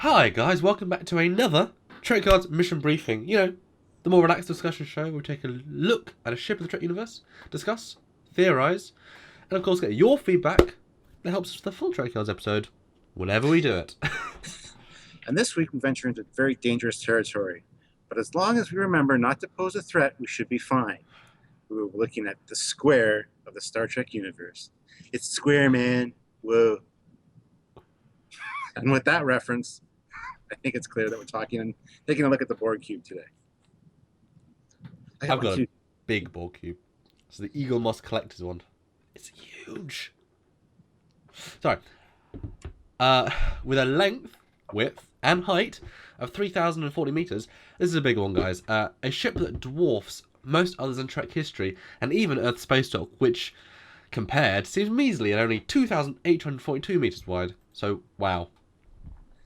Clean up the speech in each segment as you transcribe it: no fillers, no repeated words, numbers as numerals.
Hi guys, welcome back to another Trekyards mission briefing. You know, the more relaxed discussion show where we take a look at a ship of the Trek universe, discuss, theorise, and of course get your feedback that helps us with the full Trekyards episode whenever we do it. And this week we venture into very dangerous territory. But as long as we remember not to pose a threat, we should be fine. We were looking at the square of the Star Trek universe. It's square, man. Whoa. And with that reference, I think it's clear that we're taking a look at the Borg cube today. I've got a big Borg cube. It's the Eagle Moss Collector's one. It's huge. Sorry. With a length, width, and height of 3,040 meters, this is a big one, guys. A ship that dwarfs most others in Trek history, and even Earth's space dock, which, compared, seems measly at only 2,842 meters wide. So, wow.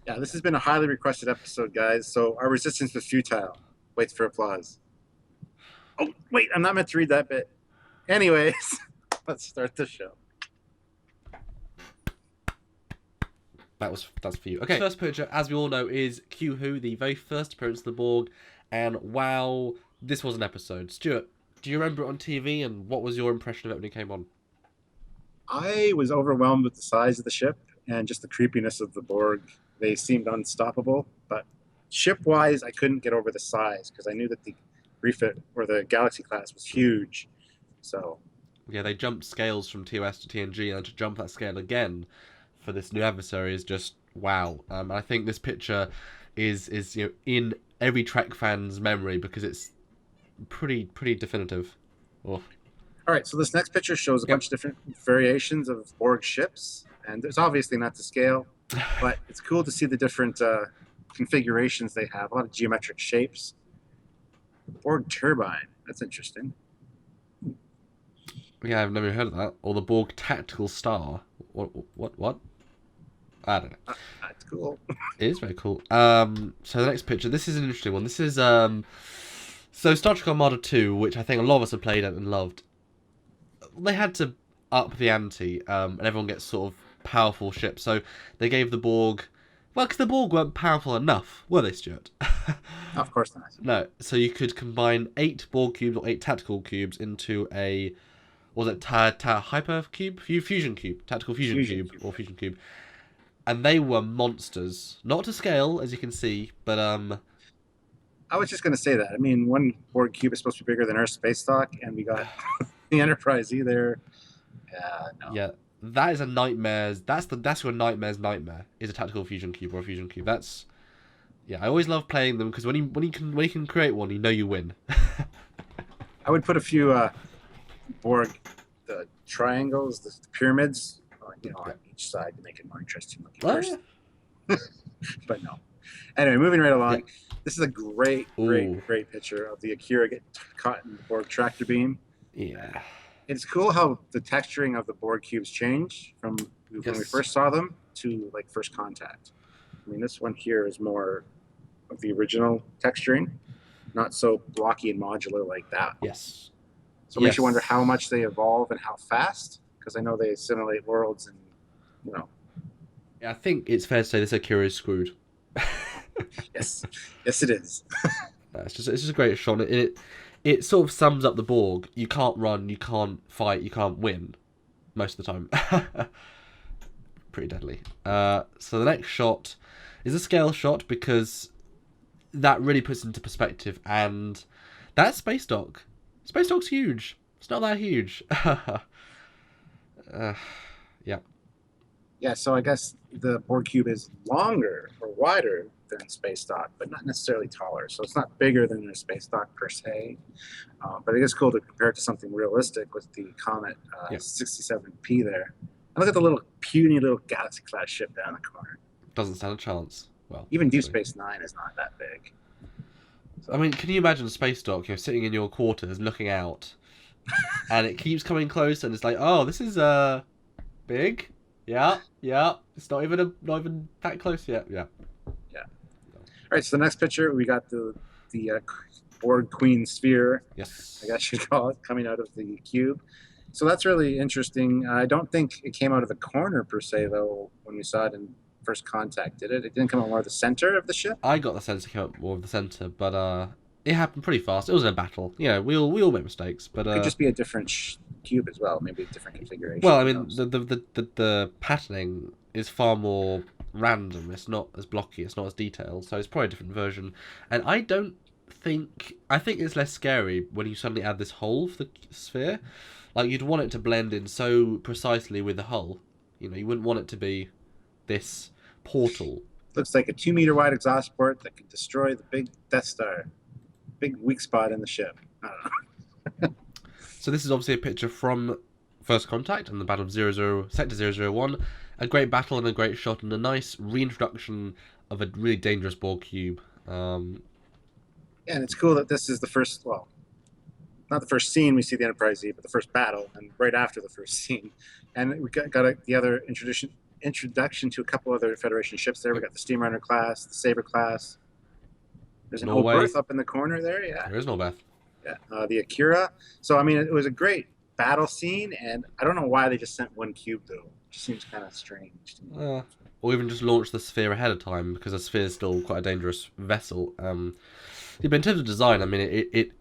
Yeah, this has been a highly requested episode, guys. So our resistance was futile. Waits for applause. Oh, wait, I'm not meant to read that bit. Anyways, let's start the show. That's for you. Okay, first picture, as we all know, is Q-Who, the very first appearance of the Borg, and wow, this was an episode. Stuart, do you remember it on TV, and what was your impression of it when it came on? I was overwhelmed with the size of the ship and just the creepiness of the Borg. They seemed unstoppable, but ship-wise, I couldn't get over the size because I knew that the refit or the Galaxy class was huge. So yeah, they jumped scales from TOS to TNG, and to jump that scale again for this new adversary is just wow. I think this picture is in every Trek fan's memory because it's pretty definitive. Oh. All right, so this next picture shows a bunch of different variations of Borg ships, and there's obviously not to scale, but it's cool to see the different configurations they have, a lot of geometric shapes. Borg turbine, that's interesting. Yeah, I've never heard of that. Or the Borg tactical star. What? I don't know. That's cool. It is very cool. So the next picture, this is an interesting one. This is so Star Trek Armada 2, which I think a lot of us have played and loved. They had to up the ante, and everyone gets sort of powerful ships. So they gave the Borg, well, because the Borg weren't powerful enough, were they, Stuart? Of course not. No. So you could combine 8 Borg cubes or 8 tactical cubes into a, was it hyper cube, fusion cube, tactical fusion cube or fusion cube, and they were monsters. Not to scale, as you can see, but I was just going to say that. I mean, one Borg cube is supposed to be bigger than Earth's space dock, and we got the Enterprise either. Yeah, no. Yeah, that is a nightmare's. That's your nightmare's nightmare. Is a tactical fusion cube or a fusion cube. That's, yeah. I always love playing them because when you can create one, you know you win. I would put a few Borg, the triangles, the pyramids, on each side to make it more interesting looking first. Yeah. But no. Anyway, moving right along. Yeah. This is a great picture of the Akira get caught in the Borg tractor beam. Yeah. It's cool how the texturing of the Borg cubes change from when we first saw them to like first contact. I mean, this one here is more of the original texturing, not so blocky and modular like that. Yes. So it makes you wonder how much they evolve and how fast, because I know they assimilate worlds and, Yeah, I think it's fair to say this Akira is screwed. Yes, it is. It's just a great shot. It sort of sums up the Borg. You can't run, you can't fight, you can't win most of the time. Pretty deadly. So the next shot is a scale shot because that really puts into perspective. And that space dock. Space dock's huge. It's not that huge. Yeah. Yeah, so I guess the Borg cube is longer or wider than space dock, but not necessarily taller. So it's not bigger than a space dock per se. But it is cool to compare it to something realistic with the Comet 67P there. And look at the little puny little Galaxy class ship down the corner. Doesn't stand a chance. Well, even Deep Space Nine is not that big. So, I mean, can you imagine a space dock? You're sitting in your quarters, looking out, and it keeps coming close, and it's like, oh, this is big. Yeah. It's not even that close yet. Yeah. All right. So the next picture, we got the Borg Queen sphere. Yes. I guess you'd call it, coming out of the cube. So that's really interesting. I don't think it came out of the corner per se, though, when we saw it in First Contact, did it? It didn't come out more of the center of the ship? I got the sense it came up more of the centre, but it happened pretty fast. It was in a battle. You know, we all make mistakes, but Could just be a different cube as well, maybe a different configuration. well, I who mean, knows? the patterning is far more random. It's not as blocky. It's not as detailed. So it's probably a different version. And I think it's less scary when you suddenly add this hole for the sphere. Like you'd want it to blend in so precisely with the hull. You know, you wouldn't want it to be this portal. Looks like a 2-meter wide exhaust port that could destroy the big Death Star. Big weak spot in the ship. I don't know. So this is obviously a picture from First Contact and the Battle of Sector 001. A great battle and a great shot and a nice reintroduction of a really dangerous Borg cube. Yeah, and it's cool that this is the first, well, not the first scene we see the Enterprise Z, but the first battle, and right after the first scene. And we got the other introduction to a couple other Federation ships there. We got the Steamrunner class, the Saber class. There's an old berth up in the corner there, yeah. There is no Beth. Yeah, the Akira. So, I mean, it was a great battle scene, and I don't know why they just sent one cube, though. It just seems kind of strange to me. Or even just launch the sphere ahead of time, because the sphere is still quite a dangerous vessel. Yeah, but in terms of design, I mean,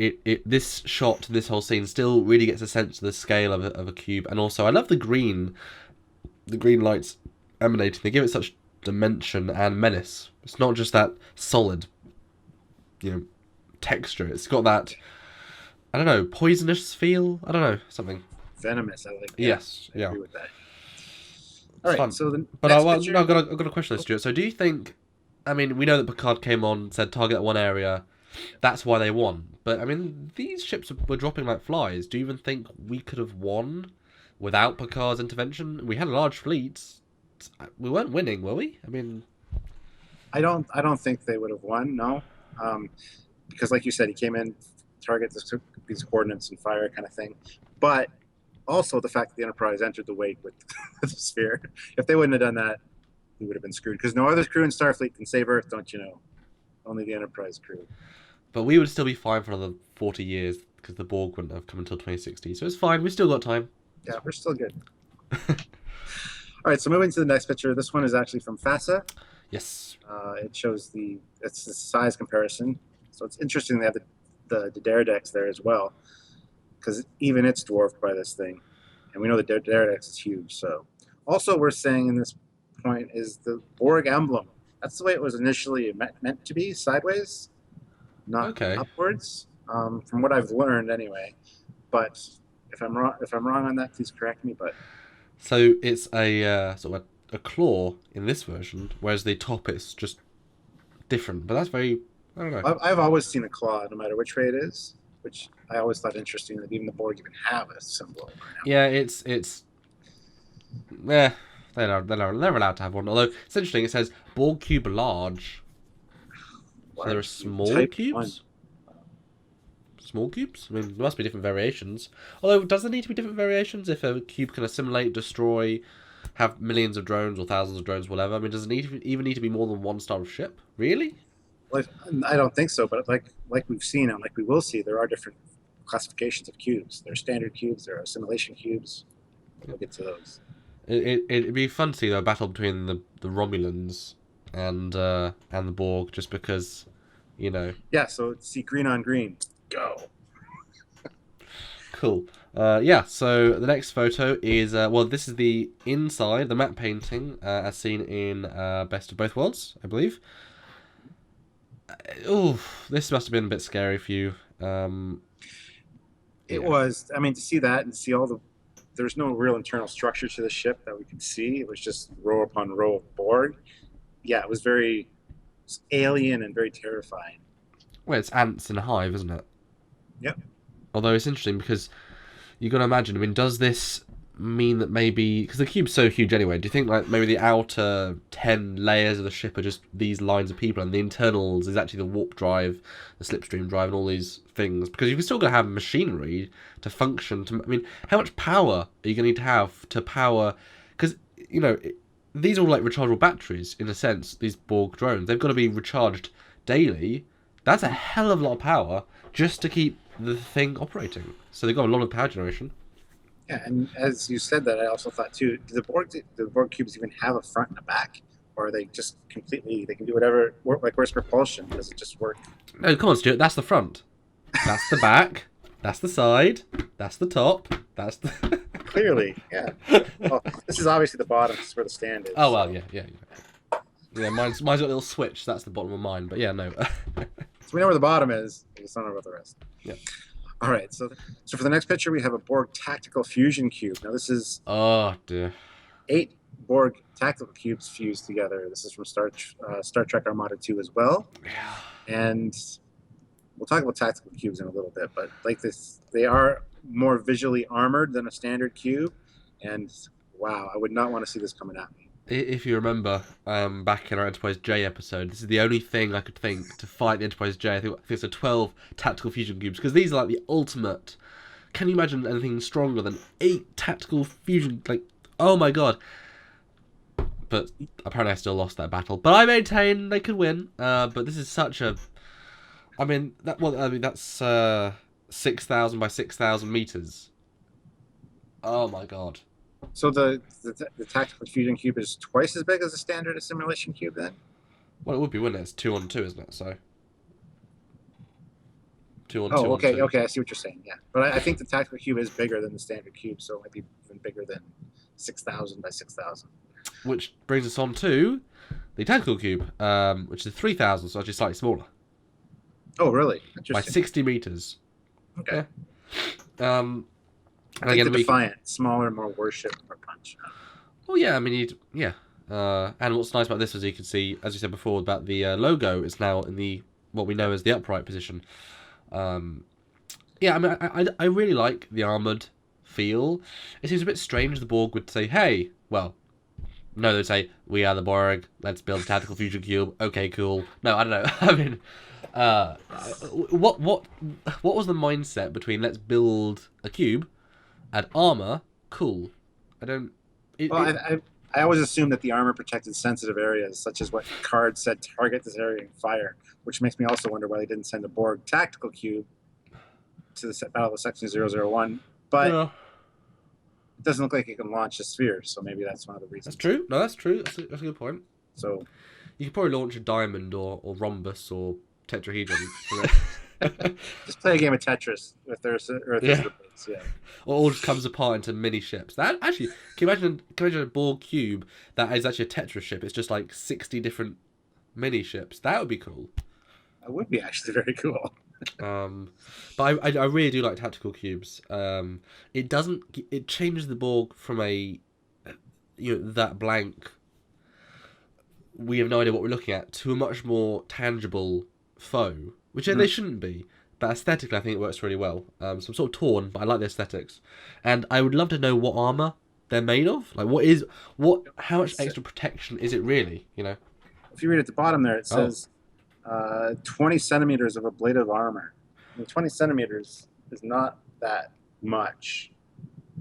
this shot, this whole scene still really gets a sense of the scale of a cube. And also, I love the green lights emanating. They give it such dimension and menace. It's not just that solid, texture. It's got that, I don't know, poisonous feel. I don't know, something Venomous, I like that. Yes, I yeah. agree with that. All right, fun. so the But next picture... I've got a question, Stuart. So do you think, I mean, we know that Picard came on, said target that one area, that's why they won. But, I mean, these ships were dropping like flies. Do you even think we could have won without Picard's intervention? We had a large fleet. We weren't winning, were we? I mean... I don't think they would have won, no. Because like you said, he came in, target these coordinates and fire kind of thing. But also the fact that the Enterprise entered the wake with the sphere. If they wouldn't have done that, we would have been screwed. Because no other crew in Starfleet can save Earth, don't you know? Only the Enterprise crew. But we would still be fine for another 40 years because the Borg wouldn't have come until 2060. So it's fine. We've still got time. Yeah, we're still good. All right, so moving to the next picture. This one is actually from FASA. Yes. It shows it's the size comparison. So it's interesting they have the Daredex there as well, because even it's dwarfed by this thing, and we know the Daredex is huge. So also we're saying in this point is the Borg emblem. That's the way it was initially meant to be, sideways, not upwards. From what I've learned, anyway. But if I'm wrong on that, please correct me. But so it's a sort of a claw in this version, whereas the top is just different. But that's very, I don't know. I've always seen a claw, no matter which way it is, which I always thought interesting that even the Borg even have a symbol. Yeah, it's they're allowed to have one. Although it's interesting, it says Borg cube large. So there are small cubes. 1. Small cubes? I mean, there must be different variations. Although, does there need to be different variations if a cube can assimilate, destroy, have millions of drones or thousands of drones, whatever? I mean, does it even need to be more than one star of ship? Really? Well, I don't think so, but like we've seen and like we will see, there are different classifications of cubes. There are standard cubes, there are assimilation cubes. We'll get to those. It'd be fun to see, though, a battle between the Romulans and the Borg, just because, Yeah, so see green on green. Go. Cool. Yeah, so the next photo is, this is the inside, the matte painting, as seen in Best of Both Worlds, I believe. This must have been a bit scary for you. It was. I mean, to see that and see there's no real internal structure to the ship that we could see. It was just row upon row of Borg. Yeah, it was very alien and very terrifying. Well, it's ants in a hive, isn't it? Yep. Although it's interesting because you've got to imagine, I mean, does this mean that maybe, because the cube's so huge anyway, do you think like maybe the outer 10 layers of the ship are just these lines of people and the internals is actually the warp drive, the slipstream drive and all these things? Because you've still got to have machinery to function. I mean, how much power are you going to need to have to power, because, these are all like rechargeable batteries in a sense, these Borg drones. They've got to be recharged daily. That's a hell of a lot of power just to keep the thing operating. So they've got a lot of power generation. Yeah, and as you said that, I also thought too, do the Borg cubes even have a front and a back? or are they just completely? They can do whatever. Like where's propulsion? Does it just work? No, come on, Stuart. That's the front. That's the back. That's the side. That's the top. That's the. Clearly, yeah. Well, this is obviously the bottom. This is where the stand is. Oh well, yeah. Yeah, mine's got a little switch. That's the bottom of mine. But yeah, no. So we know where the bottom is. We just don't know about the rest. Yeah. All right. So for the next picture, we have a Borg tactical fusion cube. Now this is Oh dear. 8 Borg tactical cubes fused together. This is from Star Trek Armada 2 as well. Yeah. And we'll talk about tactical cubes in a little bit, but like this, they are more visually armored than a standard cube. And wow, I would not want to see this coming at me. If you remember, back in our Enterprise J episode, this is the only thing I could think to fight the Enterprise J. I think it's a 12 tactical fusion cubes, because these are like the ultimate. Can you imagine anything stronger than 8 tactical fusion? Like, oh my god. But apparently I still lost that battle. But I maintain they could win. But this is such a. I mean, that's 6,000 by 6,000 meters. Oh my god. So the tactical fusion cube is twice as big as a standard assimilation cube then? Well, it would be, wouldn't it? It's 2 on 2, isn't it? So 2 on 2 Oh, okay, on 2. okay, I see what you're saying, yeah. But I think the tactical cube is bigger than the standard cube, so it might be even bigger than 6,000 by 6,000. Which brings us on to the tactical cube, which is 3,000, so actually slightly smaller. Oh, really? By Interesting. 60 meters. Okay. And I think the Defiant, smaller, more worship, more punch. Well, yeah, I mean, and what's nice about this is you can see, as you said before, about the logo is now in the what we know as the upright position. Yeah, I mean, I really like the armoured feel. It seems a bit strange the Borg would say, hey, well, no, they'd say, we are the Borg, let's build a tactical fusion cube, okay, cool. No, I don't know, I mean, what was the mindset between let's build a cube and armour, cool? I don't... I always assumed that the armor protected sensitive areas, such as what Card said, target this area and fire, which makes me also wonder why they didn't send a Borg tactical cube to the Battle of Section 001, but Yeah. it doesn't look like it can launch a sphere, so maybe that's one of the reasons. That's true. No, that's true. That's a good point. So You could probably launch a diamond or rhombus or tetrahedron from it. just play a game of Tetris with Earth Yeah. the base, yeah. Or all just comes apart into mini ships. That actually, can you imagine a Borg cube that is actually a Tetris ship? It's just like 60 different mini ships. That would be cool. That would be actually very cool. But I really do like tactical cubes. It changes the Borg from that blank, we have no idea what we're looking at, to a much more tangible foe, which they shouldn't be. But aesthetically, I think it works really well. So I'm sort of torn, but I like the aesthetics, and I would love to know what armor they're made of. Like, how much extra protection is it really? You know, If you read at the bottom there, it says 20 centimeters of ablative armor. I mean, 20 centimeters is not that much.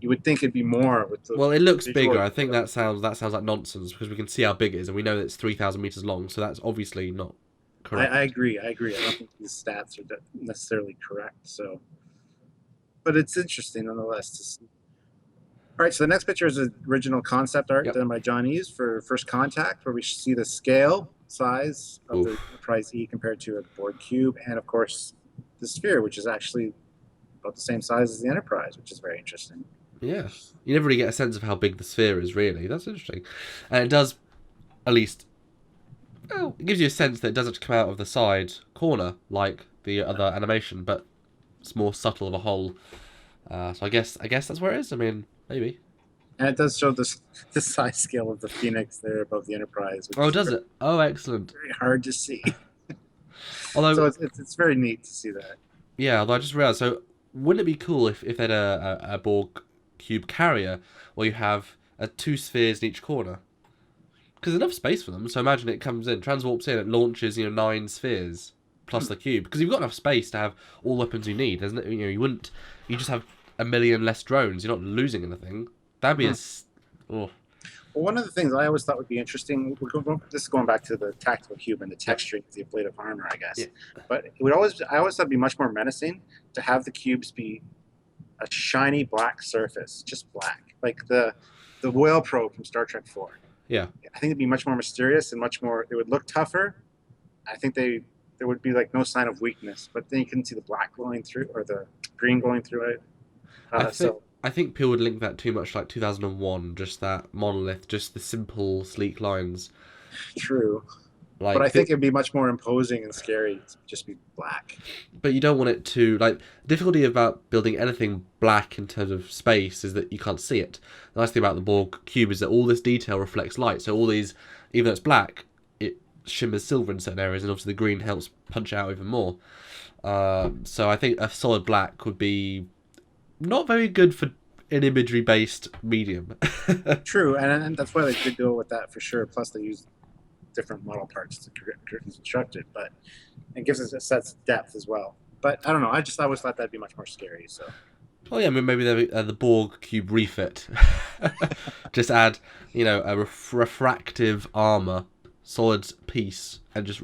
You would think it'd be more with the. Well, it looks visual- bigger. I think that sounds like nonsense, because we can see how big it is, and we know that it's 3,000 meters long. So that's obviously not correct. I agree. I don't think these stats are necessarily correct. So, but it's interesting nonetheless to see. All right. So the next picture is the original concept art done by John Eves for First Contact, where we see the scale size of the Enterprise E compared to a Borg cube, and of course the sphere, which is actually about the same size as the Enterprise, which is very interesting. Yeah, you never really get a sense of how big the sphere is, really. That's interesting. And it does, at least, well, it gives you a sense that it doesn't come out of the side corner like the other animation, but it's more subtle of a hole. So I guess that's where it is. I mean, maybe. And it does show the size scale of the Phoenix there above the Enterprise. Which Oh, is does it? Oh, excellent. very hard to see. Although, So it's very neat to see that. yeah, although I just realised, so wouldn't it be cool if they had a Borg cube carrier where you have 2 spheres in each corner? Because there's enough space for them, so imagine it comes in, transwarps in, it launches 9 spheres plus the cube, because you've got enough space to have all the weapons you need, isn't it? You just have a million less drones, you're not losing anything. That'd be Well, one of the things I always thought would be interesting, this is going back to the tactical cube and the texturing of the ablative armor, I guess. Yeah. But I always thought it'd be much more menacing to have the cubes be a shiny black surface, just black, like the whale probe from Star Trek 4. Yeah. I think it'd be much more mysterious and much more. It would look tougher. I think there would be like no sign of weakness, but then you couldn't see the black glowing through or the green glowing through it. I think people would link that too much like 2001, just that monolith, just the simple, sleek lines. True. Like, But I think it'd be much more imposing and scary to just be black. But you don't want it to, like, the difficulty about building anything black in terms of space is that you can't see it. The nice thing about the Borg cube is that all this detail reflects light. So all these, even though it's black, it shimmers silver in certain areas, and obviously the green helps punch out even more. So I think a solid black would be not very good for an imagery-based medium. True, and that's why they did go with that for sure. Plus, they used different model parts to construct it, but it gives us a sense of depth as well. But I don't know. I always thought that'd be much more scary. So. Oh yeah, I mean, maybe the Borg cube refit. Just add, a refractive armor, solid piece, and just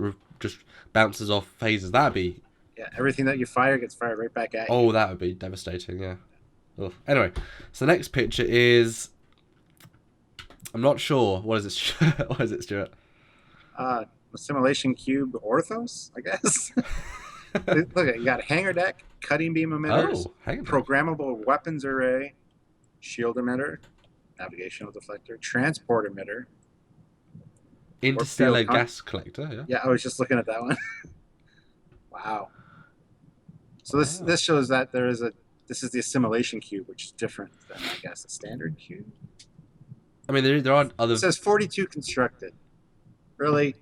bounces off phases. That'd be. Yeah, everything that you fire gets fired right back at you. Oh, that would be devastating. Yeah. Ugh. Anyway, so the next picture is. I'm not sure. What is it? What is it, Stuart? Assimilation cube orthos, I guess. Look, you got hanger deck, cutting beam emitters, programmable weapons array, shield emitter, navigational deflector, transport emitter, interstellar gas collector. Yeah. Yeah, I was just looking at that one. Wow. So this shows that this is the assimilation cube, which is different than, I guess, the standard cube. I mean, there are other. It says 42 constructed. Really?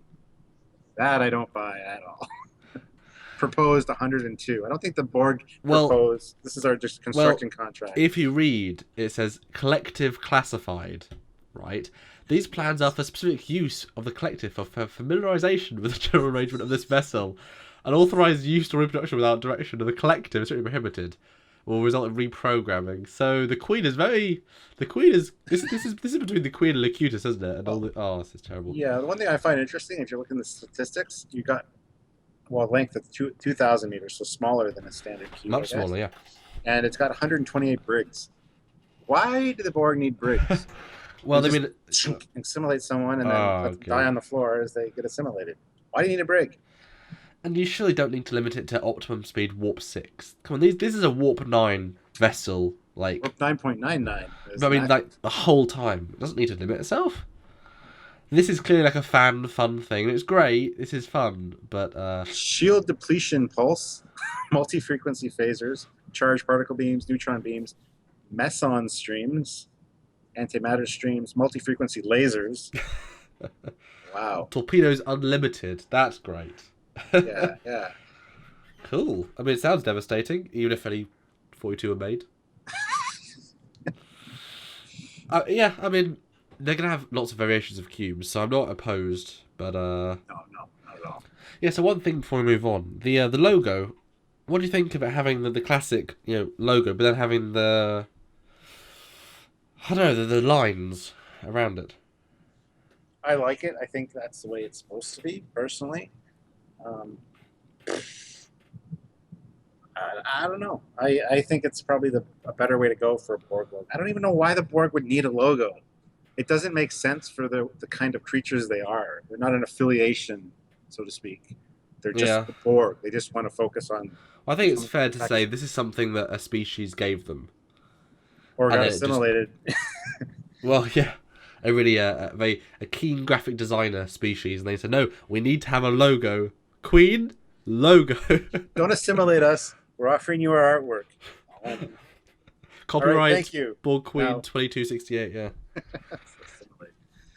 That I don't buy at all. Proposed 102. I don't think the Borg proposed. This is our just construction contract. If you read, it says collective classified, right? These plans are for specific use of the collective for familiarization with the general arrangement of this vessel. Unauthorized use or reproduction without direction of the collective is strictly prohibited. Will result in reprogramming. So the Queen is very. The Queen is. This is between the Queen and Locutus, isn't it? And all the, this is terrible. Yeah, the one thing I find interesting, if you're looking at the statistics, you got length of 2,000 meters, so smaller than a standard cube. Much smaller, yeah. And it's got 128 brigs. Why do the Borg need brigs? Well, I mean, assimilate someone and then let them die on the floor as they get assimilated. Why do you need a brig? And you surely don't need to limit it to optimum speed warp 6. Come on, this is a warp 9 vessel, like warp 9.99. I mean, like the whole time. It doesn't need to limit itself. This is clearly like a fun thing. It's great. This is fun, but shield depletion pulse, multi-frequency phasers, charged particle beams, neutron beams, meson streams, antimatter streams, multi-frequency lasers. Wow. Torpedoes unlimited. That's great. Yeah. Cool. I mean, it sounds devastating, even if only 42 are made. Yeah, I mean, they're going to have lots of variations of cubes, so I'm not opposed, but No, not at all. Yeah, so one thing before we move on. The logo, what do you think about having the classic, logo, but then having the... I don't know, the lines around it? I like it. I think that's the way it's supposed to be, personally. I don't know. I think it's probably a better way to go for a Borg logo. I don't even know why the Borg would need a logo. It doesn't make sense for the kind of creatures they are. They're not an affiliation, so to speak. They're just the Borg. They just want to focus on... I think it's fair to say this is something that a species gave them. Or got assimilated. Well, yeah. A keen graphic designer species, and they said, no, we need to have a logo. Queen, logo. Don't assimilate us. We're offering you our artwork. Copyright, thank you. Borg Queen 2268, yeah.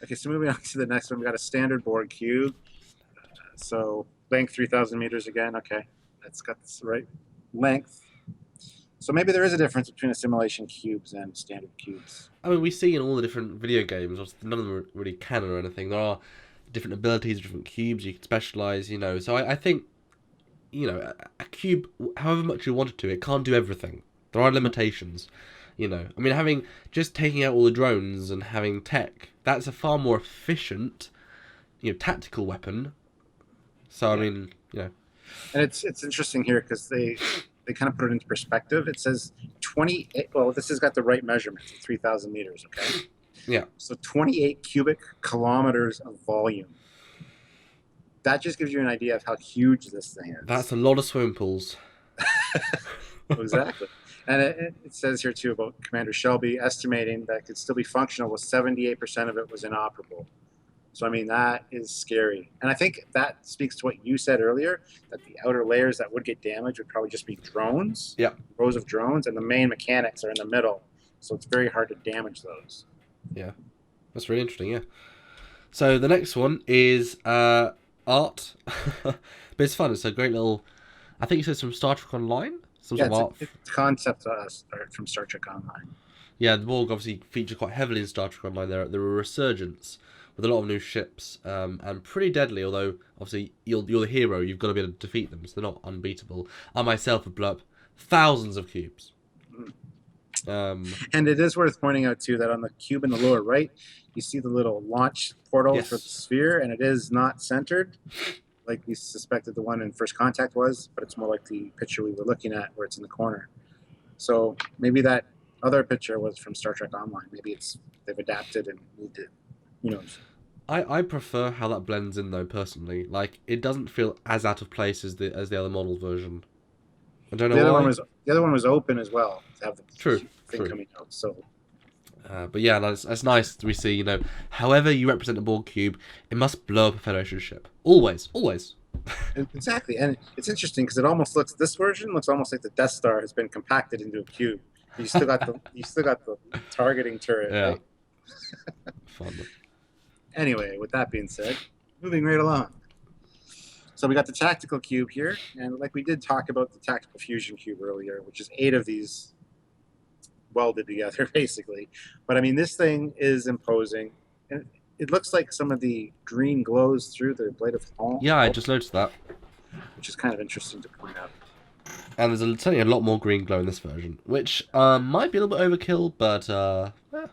Okay, so moving on to the next one, we got a standard Borg cube. So length 3,000 meters again. Okay, that's got the right length. So maybe there is a difference between assimilation cubes and standard cubes. I mean, we see in all the different video games, none of them are really canon or anything. There are different abilities, different cubes, you can specialize, So I think, a cube, however much you want it to, it can't do everything. There are limitations, I mean, taking out all the drones and having tech, that's a far more efficient, tactical weapon. So, I mean, And it's interesting here because they kind of put it into perspective. It says 28, well, this has got the right measurements, 3,000 meters, okay? Yeah. So 28 cubic kilometers of volume. That just gives you an idea of how huge this thing is. That's a lot of swimming pools. Exactly. And it says here too about Commander Shelby estimating that it could still be functional with 78% of it was inoperable. So, I mean, that is scary. And I think that speaks to what you said earlier, that the outer layers that would get damaged would probably just be drones, Yeah. rows of drones, and the main mechanics are in the middle. So it's very hard to damage those. Yeah. That's really interesting, yeah. So the next one is art. But it's fun. It's a great little... I think it says from Star Trek Online. Some Yeah, sort of art. it's concept art from Star Trek Online. Yeah, the Borg obviously feature quite heavily in Star Trek Online. They're a resurgence with a lot of new ships, and pretty deadly, although obviously you're the hero, you've got to be able to defeat them, so they're not unbeatable. I myself have blown up thousands of cubes. And it is worth pointing out too that on the cube in the lower right, you see the little launch portal for the sphere, and it is not centered like we suspected the one in First Contact was, but it's more like the picture we were looking at where it's in the corner. So maybe that other picture was from Star Trek Online. Maybe they've adapted and moved it. Who knows? I prefer how that blends in though, personally. Like, it doesn't feel as out of place as the other model version. I don't know why. The other one was open as well to have the thing coming out. So, but yeah, that's nice. We see, however you represent a Borg cube, it must blow up a Federation ship. Always. Exactly, and it's interesting because this version looks almost like the Death Star has been compacted into a cube. You still got the targeting turret. Yeah. Right? Fun. Anyway, with that being said, moving right along. So we got the tactical cube here, and like we did talk about the tactical fusion cube earlier, which is 8 of these welded together, basically. But I mean, this thing is imposing, and it looks like some of the green glows through the blade of hull. Yeah, I just noticed that, which is kind of interesting to point out. And there's certainly a lot more green glow in this version, which might be a little bit overkill, but yeah.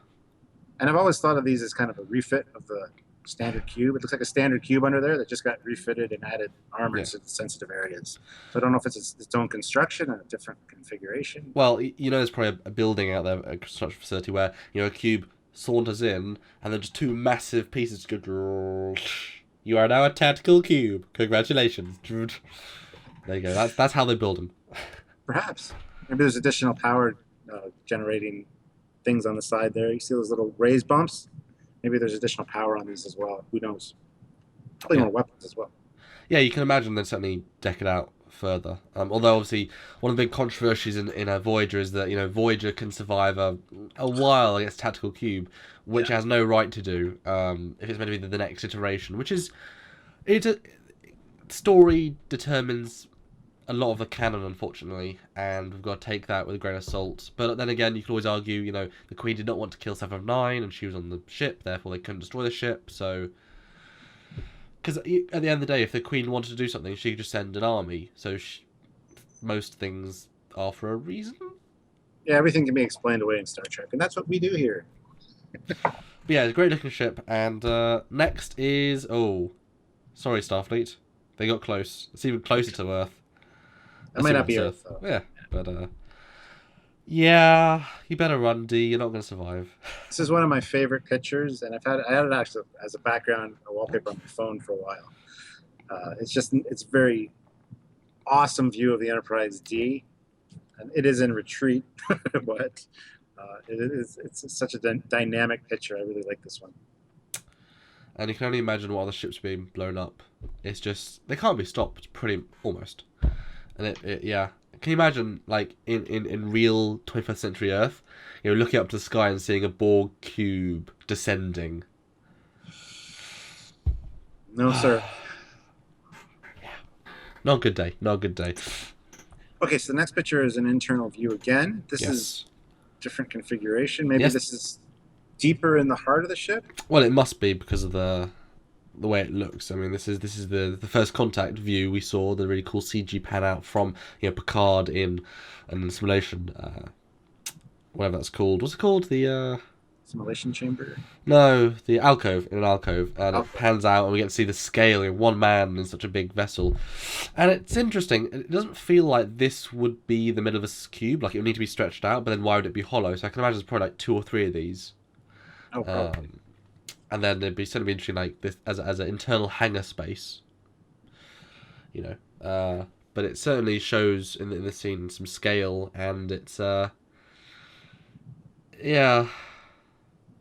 And I've always thought of these as kind of a refit of the standard cube. It looks like a standard cube under there that just got refitted and added armor to the sensitive areas. So I don't know if it's its own construction or a different configuration. Well, there's probably a building out there, a construction facility where a cube saunters in, and then just 2 massive pieces go. You are now a tactical cube. Congratulations. There you go. That's how they build them. Perhaps. Maybe there's additional power generating things on the side there. You see those little raised bumps? Maybe there's additional power on these as well. Who knows? Probably more weapons as well. Yeah, you can imagine they'd certainly deck it out further. Although, obviously, one of the big controversies in Voyager is that, Voyager can survive a while against Tactical Cube, which has no right to do if it's meant to be the next iteration, which is... Story determines a lot of the canon, unfortunately, and we've got to take that with a grain of salt. But then again, you could always argue, the Queen did not want to kill 7 of 9, and she was on the ship, therefore they couldn't destroy the ship, so... Because at the end of the day, if the Queen wanted to do something, she could just send an army, so most things are for a reason? Yeah, everything can be explained away in Star Trek, and that's what we do here. But yeah, it's a great looking ship, and next is... Oh, sorry, Starfleet. They got close. It's even closer to Earth. That might not be Earth, though. Yeah, but yeah, you better run, D. You're not going to survive. This is one of my favorite pictures, and I had it actually as a background, a wallpaper on my phone for a while. It's very awesome view of the Enterprise D, and it is in retreat, but it's such a dynamic picture. I really like this one. And you can only imagine what other ships being blown up. It's just, they can't be stopped. It's pretty, almost. And yeah. Can you imagine, like, in real 21st century Earth, looking up to the sky and seeing a Borg cube descending? No, sir. Yeah. Not a good day. Not a good day. Okay, so the next picture is an internal view again. This is different configuration. Maybe this is deeper in the heart of the ship? Well, it must be because of the way it looks. I mean, this is the First Contact view we saw, the really cool CG pan out from Picard in an Assimilation, whatever that's called. What's it called? The Assimilation chamber? No, the alcove, in an alcove, and it pans out and we get to see the scale of one man in such a big vessel. And it's interesting, it doesn't feel like this would be the middle of a cube, like it would need to be stretched out, but then why would it be hollow? So I can imagine there's probably like 2 or 3 of these. Oh, probably. And then it'd be certainly be interesting, like this as an internal hangar space. But it certainly shows in the scene some scale, and it's yeah.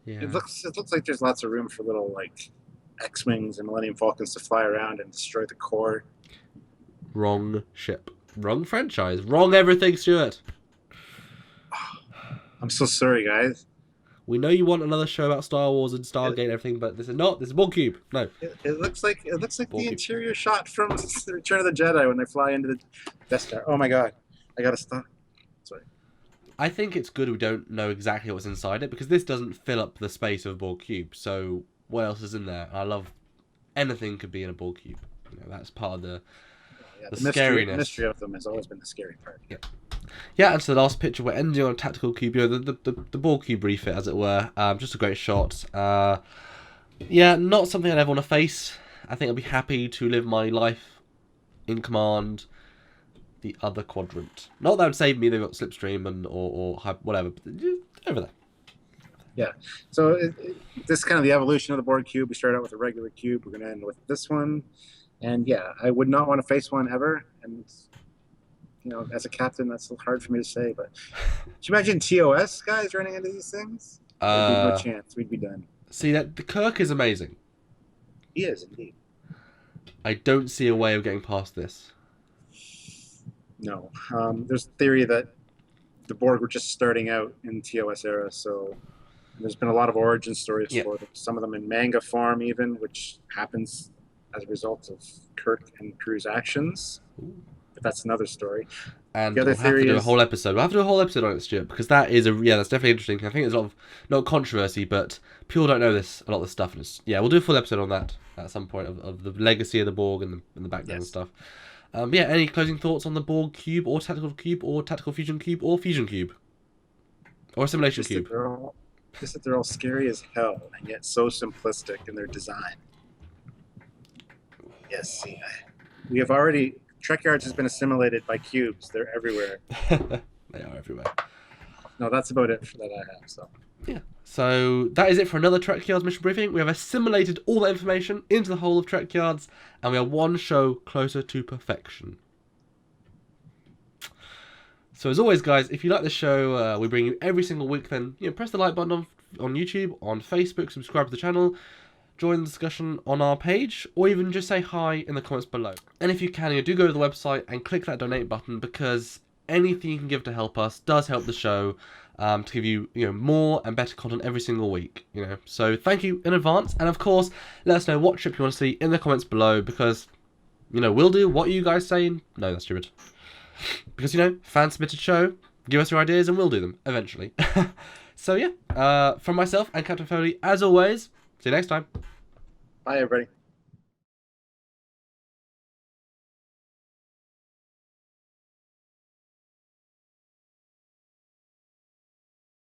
It looks like there's lots of room for little like X-wings and Millennium Falcons to fly around and destroy the core. Wrong ship, wrong franchise, wrong everything, Stuart. I'm so sorry, guys. We know you want another show about Star Wars and Stargate and everything, but this is not. This is Borg Cube. No. It looks like Borg the Cube. interior shot from Return of the Jedi when they fly into the Death Star. Oh my god, I gotta stop. Sorry. I think it's good we don't know exactly what's inside it, because this doesn't fill up the space of a Borg Cube. So what else is in there? I love anything could be in a Borg Cube. That's part of the scariness. The mystery of them has always been the scary part. Yeah, and so the last picture, we're ending on a tactical cube, the Borg cube refit, as it were. Just a great shot. Not something I'd ever want to face. I think I'd be happy to live my life in command the other quadrant. Not that would save me, they've got Slipstream and or whatever, but over there. Yeah, so this is kind of the evolution of the Borg cube. We started out with a regular cube. We're going to end with this one. And yeah, I would not want to face one ever. And as a captain, that's hard for me to say. But could you imagine TOS guys running into these things? There'd be no chance. We'd be done. See, that the Kirk is amazing. He is indeed. I don't see a way of getting past this. No, there's a theory that the Borg were just starting out in TOS era, so there's been a lot of origin stories for them. Some of them in manga form, even, which happens as a result of Kirk and crew's actions. But that's another story. And we'll have to do a whole episode. We'll have to do a whole episode on it, Stuart, because that is that's definitely interesting. I think there's a lot of, not controversy, but people don't know a lot of this stuff. And we'll do a full episode on that at some point of the legacy of the Borg and the background and stuff. Any closing thoughts on the Borg cube or tactical fusion cube or fusion cube? Or assimilation cube? Just that they're all scary as hell and yet so simplistic in their design. Yes, see, we have already... Trekyards has been assimilated by cubes. They're everywhere. They are everywhere. No, that's about it that I have. So yeah. So that is it for another Trekyards mission briefing. We have assimilated all that information into the whole of Trekyards, and we are one show closer to perfection. So as always, guys, if you like the show, we bring you every single week. Then press the like button on YouTube, on Facebook, subscribe to the channel. Join the discussion on our page, or even just say hi in the comments below. And if you can, do go to the website and click that donate button, because anything you can give to help us does help the show to give you more and better content every single week. So thank you in advance, and of course, let us know what trip you want to see in the comments below, because we'll do what you guys say. No, that's stupid. Because fan submitted show. Give us your ideas, and we'll do them eventually. So from myself and Captain Foley, as always. See you next time. Bye, everybody.